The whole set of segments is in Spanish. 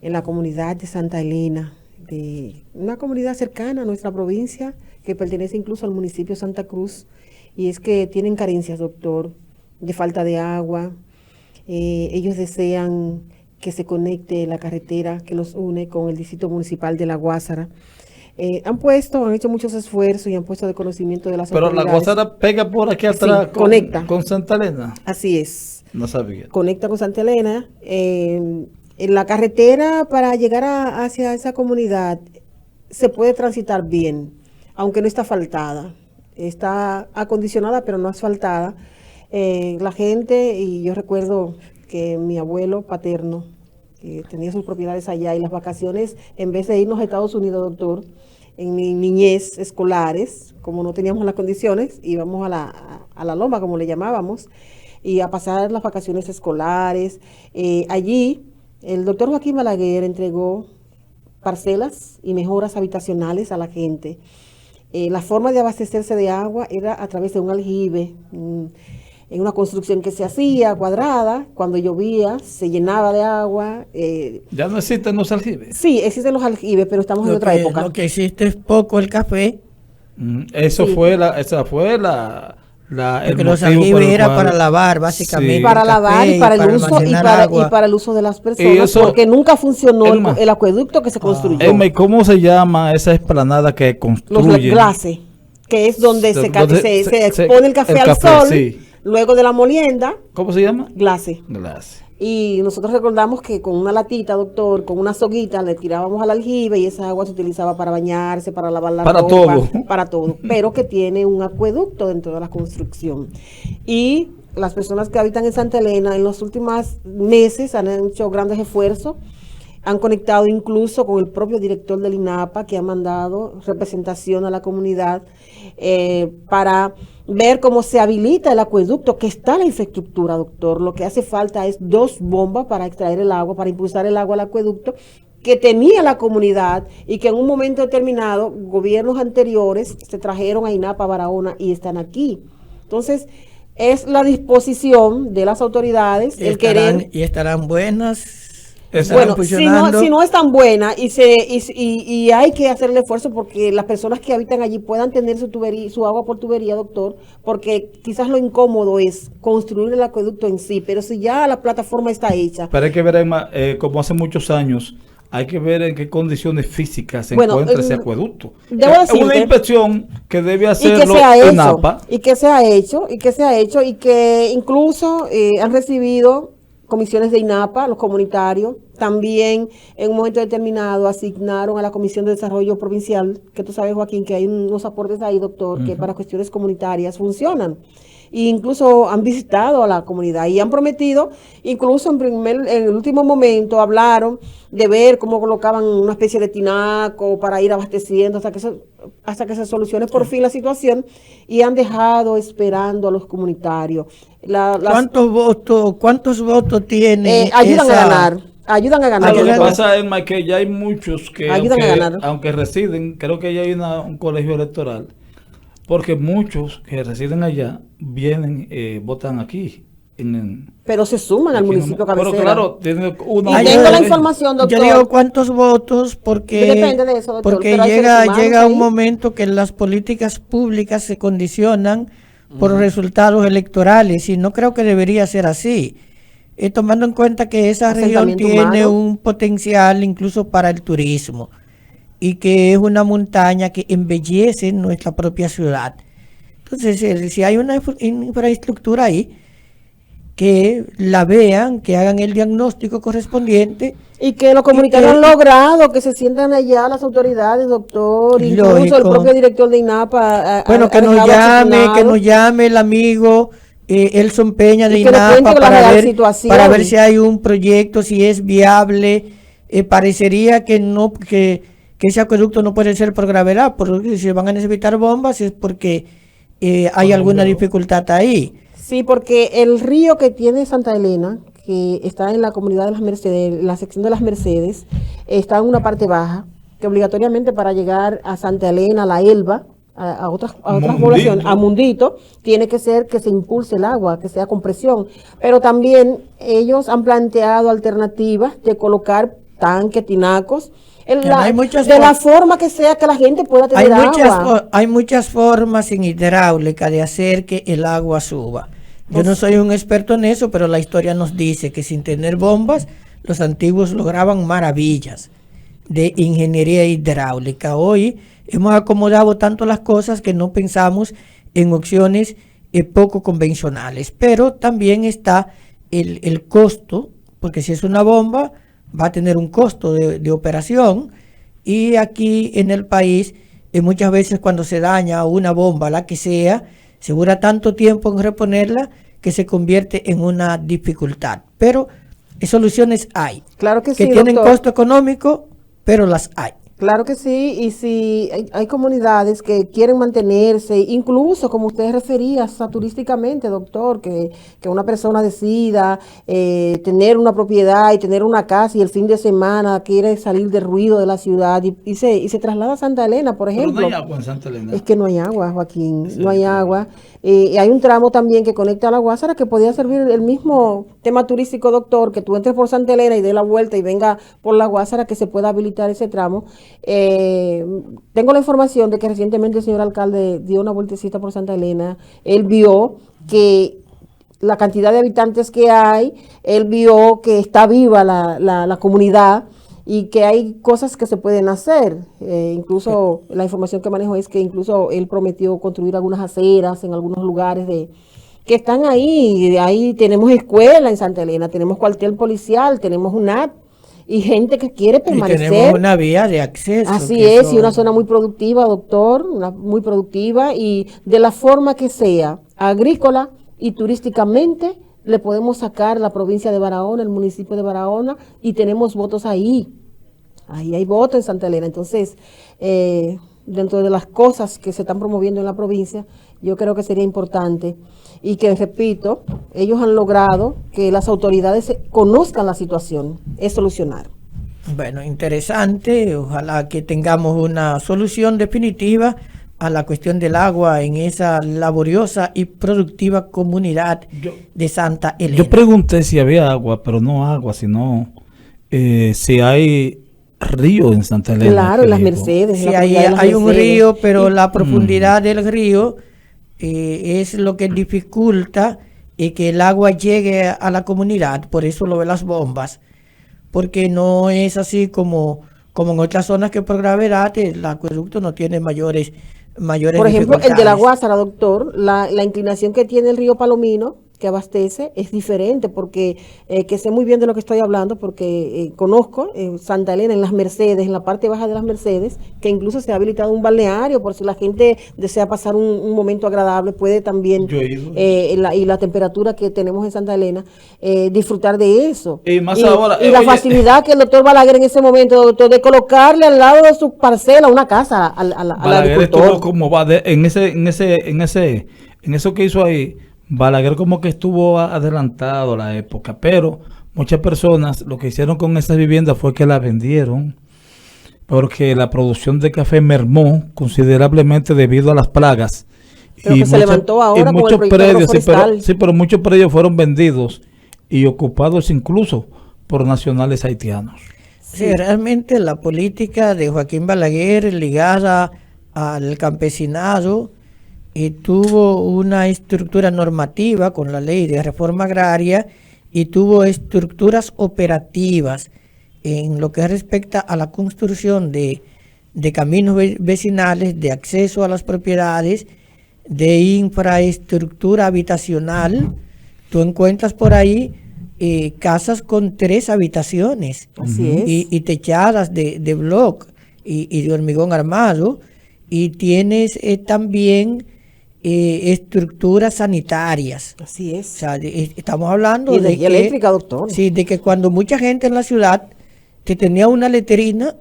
en la comunidad de Santa Elena, de una comunidad cercana a nuestra provincia, que pertenece incluso al municipio de Santa Cruz, y es que tienen carencias, doctor, de falta de agua. Ellos desean que se conecte la carretera que los une con el distrito municipal de La Guásara. Han hecho muchos esfuerzos y han puesto de conocimiento de las Pero la autoridades. Guasara pega por aquí atrás Sí, conecta. con Santa Elena. Así es. No sabía. Conecta con Santa Elena. En la carretera para llegar hacia esa comunidad se puede transitar bien, aunque no está asfaltada. Está acondicionada, pero no asfaltada. La gente, y yo recuerdo que mi abuelo paterno, que tenía sus propiedades allá, y las vacaciones, en vez de irnos a Estados Unidos, doctor, en mi niñez escolares, como no teníamos las condiciones, íbamos a la loma, como le llamábamos, y a pasar las vacaciones escolares. Allí, el doctor Joaquín Balaguer entregó parcelas y mejoras habitacionales a la gente. La forma de abastecerse de agua era a través de un aljibe, en una construcción que se hacía cuadrada. Cuando llovía se llenaba de agua. ¿Ya no existen los aljibes? Sí, existen los aljibes, pero estamos en otra época. Lo que existe es poco el café. Esa Sí. fue el Porque los motivo por aljibes el era cual- para lavar, básicamente. Sí. Para lavar y para el uso almacenar agua. y para el uso de las Y personas, eso, porque nunca funcionó Elma. el acueducto que se construyó. Emma, ¿y cómo se llama esa explanada que Los construyen? glaces, que es donde se expone el café al café, sol, sí. luego de la molienda, ¿Cómo se llama? glace. Glace. Y nosotros recordamos que con una latita, doctor, con una soguita, le tirábamos al aljibe y esa agua se utilizaba para bañarse, para lavar la Para ropa, todo. para todo, pero que tiene un acueducto dentro de la construcción. Y las personas que habitan en Santa Elena en los últimos meses han hecho grandes esfuerzos, han conectado incluso con el propio director del INAPA, que ha mandado representación a la comunidad para ver cómo se habilita el acueducto, que está la infraestructura, doctor. Lo que hace falta es 2 bombas para extraer el agua, para impulsar el agua al acueducto que tenía la comunidad, y que en un momento determinado gobiernos anteriores se trajeron a INAPA, Barahona, y están aquí. Entonces, es la disposición de las autoridades, el querer. Y estarán buenas. Bueno, si no es tan buena y hay que hacer el esfuerzo porque las personas que habitan allí puedan tener su agua por tubería, doctor, porque quizás lo incómodo es construir el acueducto en sí, pero si ya la plataforma está hecha. Pero hay que ver, Emma, como hace muchos años, hay que ver en qué condiciones físicas se encuentra ese acueducto. Debo decirte, una inspección que debe hacerlo INAPA. Y que se ha hecho, y que incluso han recibido comisiones de INAPA, los comunitarios. También en un momento determinado asignaron a la Comisión de Desarrollo Provincial, que tú sabes, Joaquín, que hay unos aportes ahí, doctor, que para cuestiones comunitarias funcionan. E incluso han visitado a la comunidad y han prometido, incluso en el último momento hablaron de ver cómo colocaban una especie de tinaco para ir abasteciendo hasta que se solucione por fin la situación, y han dejado esperando a los comunitarios. ¿Cuántos votos tiene? Ayudan a ganar. Lo que pasa, Emma, es que ya hay muchos que, ayudan a ganar. aunque residen, creo que ya hay un colegio electoral, porque muchos que residen allá vienen, votan aquí. Pero se suman al municipio cabecera. Pero claro, tiene uno. Y tengo la información, doctor. Yo digo cuántos votos porque depende de eso, doctor, porque pero llega un momento que las políticas públicas se condicionan por resultados electorales, y no creo que debería ser así. Tomando en cuenta que esa región tiene un potencial incluso para el turismo, y que es una montaña que embellece nuestra propia ciudad. Entonces, si hay una infraestructura ahí, que la vean, que hagan el diagnóstico correspondiente. Y que los comunitarios han logrado que se sientan allá las autoridades, doctor, incluso el propio director de INAPA. Bueno, que nos llame el amigo Elson Peña de INAPA para ver si hay un proyecto, si es viable. Parecería que ese acueducto no puede ser por gravedad, porque si van a necesitar bombas es porque hay alguna dificultad ahí. Sí, porque el río que tiene Santa Elena, que está en la comunidad de las Mercedes, la sección de las Mercedes, está en una parte baja, que obligatoriamente para llegar a Santa Elena, a la Elba, a otras poblaciones, a Mundito, tiene que ser que se impulse el agua, que sea con presión. Pero también ellos han planteado alternativas de colocar tanques, tinacos, Hay muchas de la forma que sea que la gente pueda tener agua. Hay muchas formas en hidráulica de hacer que el agua suba. Yo no soy un experto en eso, pero la historia nos dice que sin tener bombas, los antiguos lograban maravillas de ingeniería hidráulica. Hoy hemos acomodado tanto las cosas que no pensamos en opciones poco convencionales, pero también está el costo, porque si es una bomba va a tener un costo de operación, y aquí en el país muchas veces cuando se daña una bomba, la que sea, se dura tanto tiempo en reponerla que se convierte en una dificultad, pero soluciones hay, claro que sí, tienen doctor. costo económico, pero las hay. Claro que sí, y si hay comunidades que quieren mantenerse, incluso como usted refería, turísticamente, doctor, que una persona decida tener una propiedad y tener una casa y el fin de semana quiere salir del ruido de la ciudad y se traslada a Santa Elena, por ejemplo. Pero no hay agua en Santa Elena. Es que no hay agua, Joaquín, Sí, no hay sí. agua. Y hay un tramo también que conecta a la Guásara que podría servir el mismo tema turístico, doctor, que tú entres por Santa Elena y dé la vuelta y venga por la Guásara, que se pueda habilitar ese tramo. Tengo la información de que recientemente el señor alcalde dio una vueltecita por Santa Elena. Él vio que la cantidad de habitantes que hay, él vio que está viva la comunidad y que hay cosas que se pueden hacer. Incluso la información que manejo es que incluso él prometió construir algunas aceras en algunos lugares que están ahí. Ahí tenemos escuela en Santa Elena, tenemos cuartel policial, tenemos UNAP y gente que quiere Y permanecer. tenemos una vía de acceso. Así que es, y una zona muy productiva, doctor, muy productiva, y de la forma que sea, agrícola y turísticamente, le podemos sacar la provincia de Barahona, el municipio de Barahona, y tenemos votos ahí. Ahí hay votos en Santa Elena. Entonces, dentro de las cosas que se están promoviendo en la provincia, yo creo que sería importante y que, repito, ellos han logrado que las autoridades conozcan la situación, es solucionar. Bueno, interesante. Ojalá que tengamos una solución definitiva a la cuestión del agua en esa laboriosa y productiva comunidad de Santa Elena. Yo pregunté si había agua, pero no agua, sino si hay río en Santa Elena. Claro, en las Mercedes. Sí, hay un río, pero la profundidad del río es lo que dificulta que el agua llegue a la comunidad, por eso lo de las bombas, porque no es así como en otras zonas que por gravedad el acueducto no tiene mayores por ejemplo, el de la dificultades. Guásara, doctor, la inclinación que tiene el río Palomino, que abastece, es diferente, porque que sé muy bien de lo que estoy hablando, porque conozco Santa Elena, en las Mercedes, en la parte baja de las Mercedes, que incluso se ha habilitado un balneario, por si la gente desea pasar un momento agradable, puede también, Yo he ido. y la temperatura que tenemos en Santa Elena, disfrutar de eso. Y más ahora, y la oye, facilidad que el doctor Balaguer en ese momento, doctor, de colocarle al lado de su parcela una casa al Balaguer agricultor. estuvo como en eso que hizo ahí. Balaguer como que estuvo adelantado a la época, pero muchas personas lo que hicieron con esas viviendas fue que las vendieron, porque la producción de café mermó considerablemente debido a las plagas. Pero que se levantó ahora con el muchos proyecto predios, agroforestal. pero muchos predios fueron vendidos y ocupados incluso por nacionales haitianos. Sí, realmente la política de Joaquín Balaguer ligada al campesinado tuvo una estructura normativa con la ley de reforma agraria y tuvo estructuras operativas en lo que respecta a la construcción de caminos vecinales, de acceso a las propiedades, de infraestructura habitacional. Tú encuentras por ahí casas con 3 habitaciones. Así es. Y techadas de bloc y de hormigón armado, y tienes también estructuras sanitarias. Así es. O sea, estamos hablando Y de energía eléctrica, doctor. Sí, de que cuando mucha gente en la ciudad te tenía una letrina,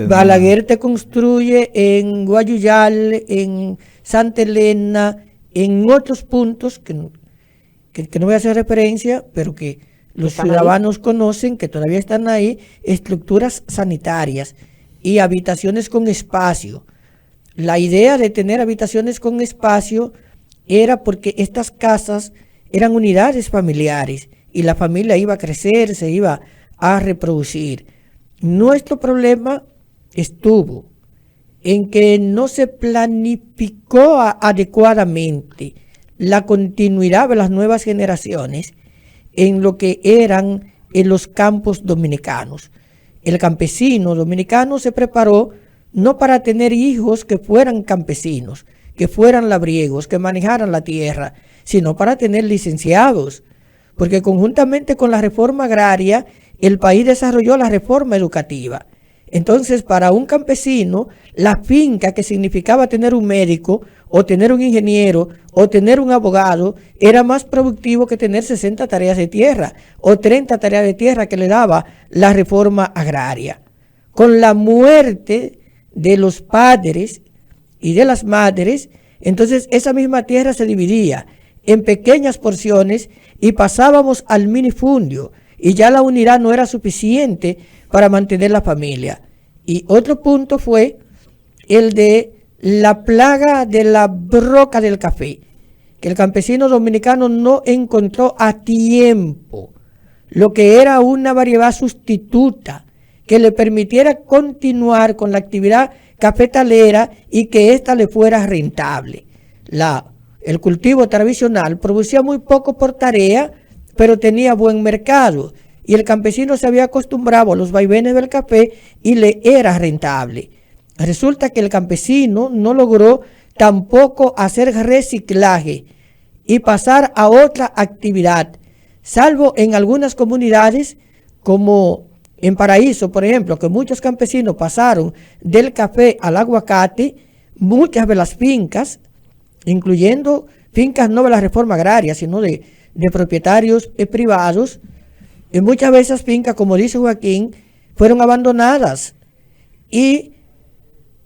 Balaguer te construye en Guayuyal, en Santa Elena, en otros puntos que no voy a hacer referencia, pero que los ciudadanos conocen, que todavía están ahí, estructuras sanitarias y habitaciones con espacio. La idea de tener habitaciones con espacio era porque estas casas eran unidades familiares y la familia iba a crecer, se iba a reproducir. Nuestro problema estuvo en que no se planificó adecuadamente la continuidad de las nuevas generaciones en lo que eran en los campos dominicanos. El campesino dominicano se preparó no para tener hijos que fueran campesinos, que fueran labriegos, que manejaran la tierra, sino para tener licenciados, porque conjuntamente con la reforma agraria, el país desarrolló la reforma educativa. Entonces, para un campesino, la finca, que significaba tener un médico, o tener un ingeniero, o tener un abogado, era más productivo que tener 60 tareas de tierra, o 30 tareas de tierra que le daba la reforma agraria. Con la muerte de los padres y de las madres, entonces esa misma tierra se dividía en pequeñas porciones y pasábamos al minifundio, y ya la unidad no era suficiente para mantener la familia. Y otro punto fue el de la plaga de la broca del café, que el campesino dominicano no encontró a tiempo lo que era una variedad sustituta que le permitiera continuar con la actividad cafetalera y que ésta le fuera rentable. El cultivo tradicional producía muy poco por tarea, pero tenía buen mercado, y el campesino se había acostumbrado a los vaivenes del café y le era rentable. Resulta que el campesino no logró tampoco hacer reciclaje y pasar a otra actividad, salvo en algunas comunidades como en Paraíso, por ejemplo, que muchos campesinos pasaron del café al aguacate. Muchas de las fincas, incluyendo fincas no de la reforma agraria, sino de propietarios privados, y muchas de esas fincas, como dice Joaquín, fueron abandonadas y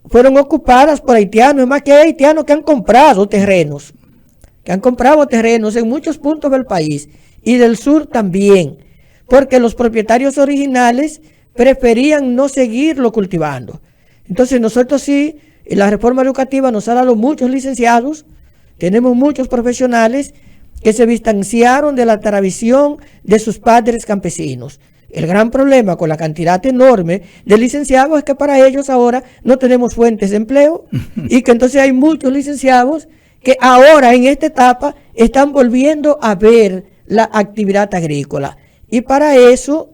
fueron ocupadas por haitianos. Es más, que hay haitianos que han comprado terrenos en muchos puntos del país y del sur también, porque los propietarios originales preferían no seguirlo cultivando. Entonces nosotros sí, la reforma educativa nos ha dado muchos licenciados, tenemos muchos profesionales que se distanciaron de la tradición de sus padres campesinos. El gran problema con la cantidad enorme de licenciados es que para ellos ahora no tenemos fuentes de empleo y que entonces hay muchos licenciados que ahora en esta etapa están volviendo a ver la actividad agrícola. Y para eso,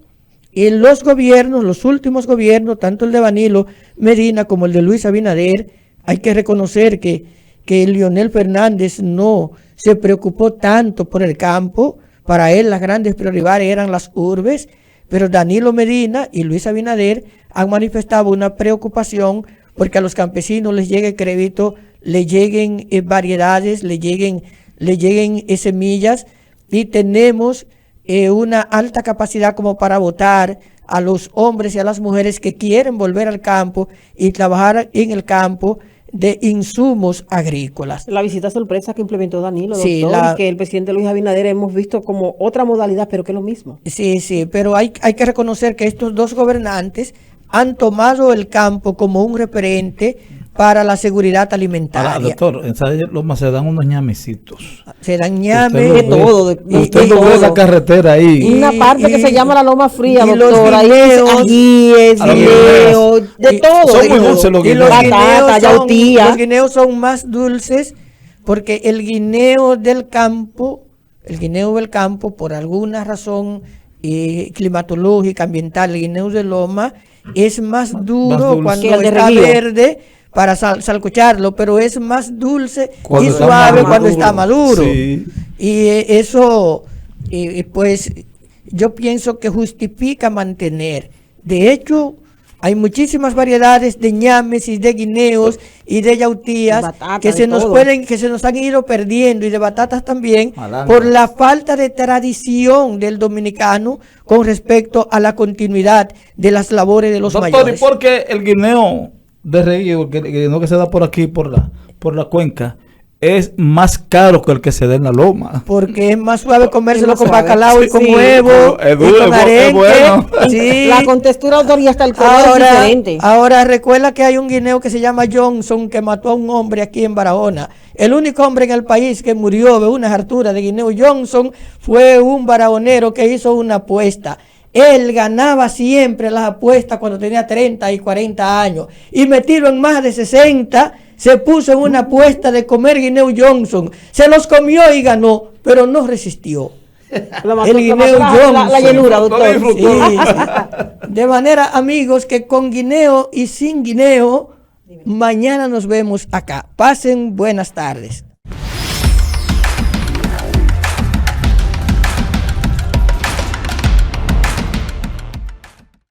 en los gobiernos, los últimos gobiernos, tanto el de Danilo Medina como el de Luis Abinader, hay que reconocer que Leonel Fernández no se preocupó tanto por el campo. Para él las grandes prioridades eran las urbes, pero Danilo Medina y Luis Abinader han manifestado una preocupación porque a los campesinos les llegue crédito, le lleguen variedades, le lleguen semillas, y tenemos una alta capacidad como para votar a los hombres y a las mujeres que quieren volver al campo y trabajar en el campo de insumos agrícolas. La visita sorpresa que implementó Danilo, sí, doctor, que el presidente Luis Abinader hemos visto como otra modalidad, pero que es lo mismo. Sí, pero hay que reconocer que estos dos gobernantes han tomado el campo como un referente para la seguridad alimentaria. Ahora, doctor, en Salle Loma se dan unos ñamecitos. Se dan ñames. De todo. Usted lo ve en la carretera ahí. Y una parte que se llama la Loma Fría, y doctor. Ahí es guineos, de todo. Son muy dulces los guineos. Los guineos son más dulces porque el guineo del campo, por alguna razón climatológica, ambiental, el guineo de loma es más duro cuando está verde, para salcocharlo, pero es más dulce y suave cuando está maduro. Sí. Y eso, pues, yo pienso que justifica mantener. De hecho, hay muchísimas variedades de ñames y de guineos y de yautías que se nos han ido perdiendo, y de batatas también, por la falta de tradición del dominicano con respecto a la continuidad de las labores de los mayores. Doctor, ¿y por qué el guineo de Río, que se da por aquí, por la cuenca, es más caro que el que se da en la loma? Porque es más suave comérselo con bacalao y con huevo, es duro, y con arenque. Es bueno. Sí. La contextura, doctor, y hasta el color es diferente. Ahora, recuerda que hay un guineo que se llama Johnson, que mató a un hombre aquí en Barahona. El único hombre en el país que murió de una hartura de guineo Johnson fue un barahonero que hizo una apuesta. Él ganaba siempre las apuestas cuando tenía 30 y 40 años. Y metido en más de 60, se puso en una apuesta de comer guineo Johnson. Se los comió y ganó, pero no resistió. El guineo Johnson. La llenura, doctor. Sí. De manera, amigos, que con guineo y sin guineo, mañana nos vemos acá. Pasen buenas tardes.